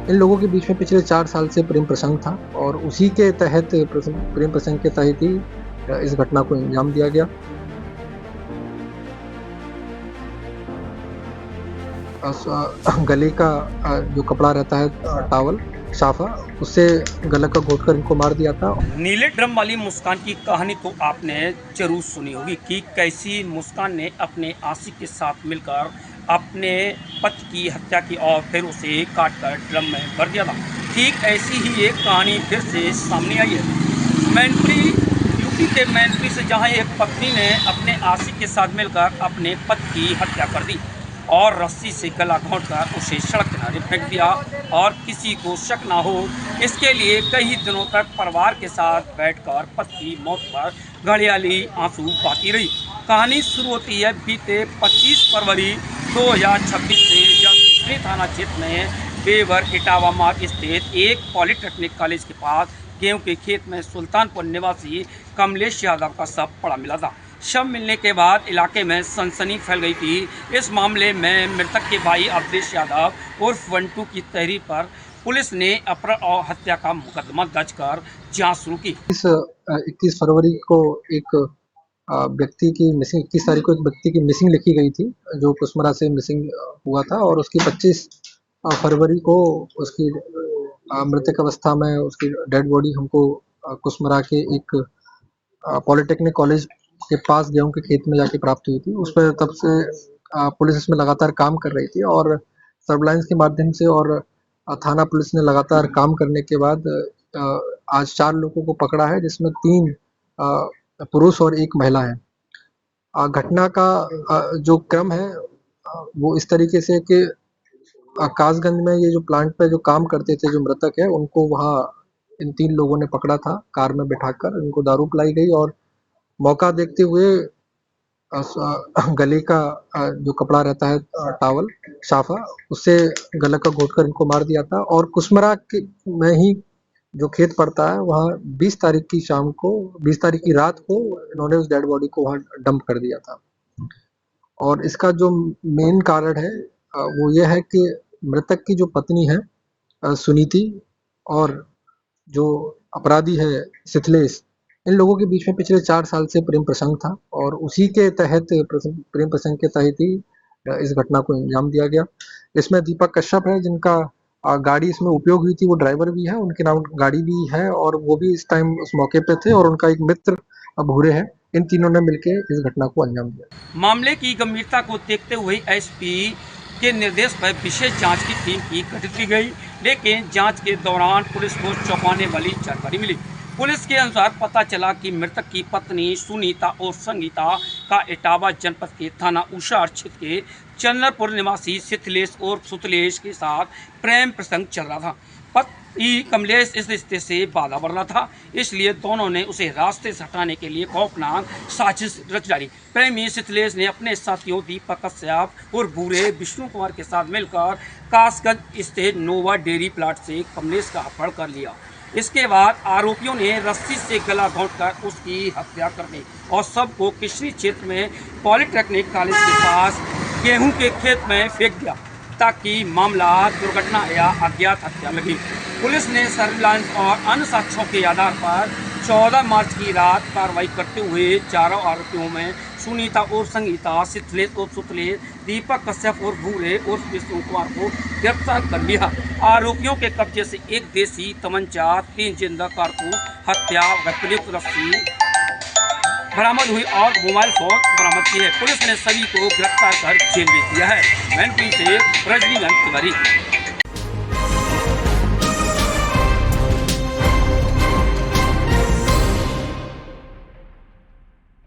इन लोगों के बीच में पिछले 4 साल से प्रेम प्रसंग था और उसी के तहत प्रेम प्रसंग के तहत ही इस घटना को अंजाम दिया गया। गले का जो कपड़ा रहता है टॉवल, साफा, उससे गला का घोंट कर इनको मार दिया था। नीले ड्रम वाली मुस्कान की कहानी तो आपने जरूर सुनी होगी कि कैसी मुस्कान ने अपने आशिक के साथ मिलकर अपने पति की हत्या की और फिर उसे काट कर ड्रम में भर दिया था। ठीक ऐसी ही एक कहानी फिर से सामने आई है। मैनपुरी, यूपी के मैनपुरी से, जहां एक पत्नी ने अपने आशिक के साथ मिलकर अपने पति की हत्या कर दी और रस्सी से गला घोंटकर उसे सड़क किनारे फेंक दिया और किसी को शक ना हो इसके लिए कई दिनों तक परिवार के साथ बैठकर पति की मौत पर घड़ियाली आंसू बहाती रही। कहानी शुरू होती है बीते 25 फरवरी 2026 से, जब पिछले थाना क्षेत्र में बेवर इटावा मार्ग स्थित एक पॉलिटेक्निक कॉलेज के पास गेहूं के खेत में सुल्तानपुर निवासी कमलेश यादव का शव पड़ा मिला था। शव मिलने के बाद इलाके में सनसनी फैल गई थी। इस मामले में मृतक के भाई अवधेश यादव उर्फ वंटू की तहरीर पर पुलिस ने अपहरण और हत्या का मुकदमा दर्ज कर जांच शुरू की। 21 फरवरी को एक व्यक्ति की मिसिंग 21 तारीख को एक व्यक्ति की मिसिंग लिखी गई थी, जो कुसमरा से मिसिंग हुआ था और उसकी 25 फरवरी को उसकी मृतक अवस्था में उसकी डेड बॉडी हमको कुसमरा के एक पॉलिटेक्निक कॉलेज के पास गेहूं के खेत में जाके प्राप्त हुई थी। उस पर तब से पुलिस इसमें लगातार काम कर रही थी और सर्विलांस के माध्यम से और थाना पुलिस ने लगातार काम करने के बाद आज 4 लोगों को पकड़ा है, जिसमें 3 पुरुष और 1 महिला है। घटना का जो क्रम है वो इस तरीके से कि कासगंज में ये जो प्लांट पे जो काम करते थे जो मृतक है, उनको वहाँ इन 3 लोगों ने पकड़ा था कार में बिठाकर। इनको दारू पिलाई गई और मौका देखते हुए गले का जो कपड़ा रहता है टॉवल, साफा, उससे गला का घोंट कर इनको मार दिया था और कुसमरा के में ही जो खेत पड़ता है वहाँ 20 तारीख की शाम को 20 तारीख की रात को इन्होंने उस डेड बॉडी को वहाँ डंप कर दिया था। और इसका जो मेन कारण है वो ये है कि मृतक की जो पत्नी है सुनीति, और जो अपराधी है शिथलेश, इन लोगों के बीच में पिछले 4 साल से प्रेम प्रसंग था और उसी के तहत प्रेम प्रसंग के तहत ही इस घटना को अंजाम दिया गया। इसमें दीपक कश्यप है, जिनका गाड़ी इसमें उपयोग हुई थी, वो ड्राइवर भी है, उनके नाम गाड़ी भी है और वो भी इस टाइम उस मौके पे थे और उनका एक मित्र भूरे है। इन तीनों ने मिलके इस घटना को अंजाम दिया। मामले की गंभीरता को देखते हुए एसपी के निर्देश पर विशेष जांच की टीम की गठित की गई, लेकिन जांच के दौरान पुलिस को चौंकाने वाली जानकारी मिली। पुलिस के अनुसार पता चला कि मृतक की पत्नी सुनीता और संगीता का इटावा जनपद के थाना उषा क्षेत्र के चंद्रपुर निवासी शिथलेश और सुतलेश के साथ प्रेम प्रसंग चल रहा था। पति कमलेश इस रिश्ते से बाधा बढ़ रहा था, इसलिए दोनों ने उसे रास्ते से हटाने के लिए खौफनाक साजिश रच डाली। प्रेमी शिथलेश ने अपने साथियों दीपक कश्यप और बूढ़े विष्णु कुमार के साथ मिलकर कासगंज स्थित नोवा डेयरी प्लाट से कमलेश का अपहरण कर लिया। इसके बाद आरोपियों ने रस्सी से गला घोंटकर उसकी हत्या कर दी और शव को किशनी क्षेत्र में पॉलिटेक्निक कॉलेज के पास गेहूं के खेत में फेंक दिया, ताकि मामला दुर्घटना या अज्ञात हत्या में भी। पुलिस ने सर्विलांस और अन्य साक्ष्यों के आधार पर 14 मार्च की रात कार्रवाई करते हुए चारों आरोपियों में सुनीता और संगीता, शिथलेश और सुतलेश, दीपक कश्यप और भूरे और विष्णु कुमार को गिरफ्तार कर लिया। आरोपियों के कब्जे से एक देसी तमंचा, 3 जिंदा कारतूस, हत्या व प्रयुक्त रस्सी बरामद हुई और मोबाइल फोन बरामद की है। पुलिस ने सभी को गिरफ्तार कर जेल भेज दिया है। मैनपुरी से रजनीकांत तिवारी।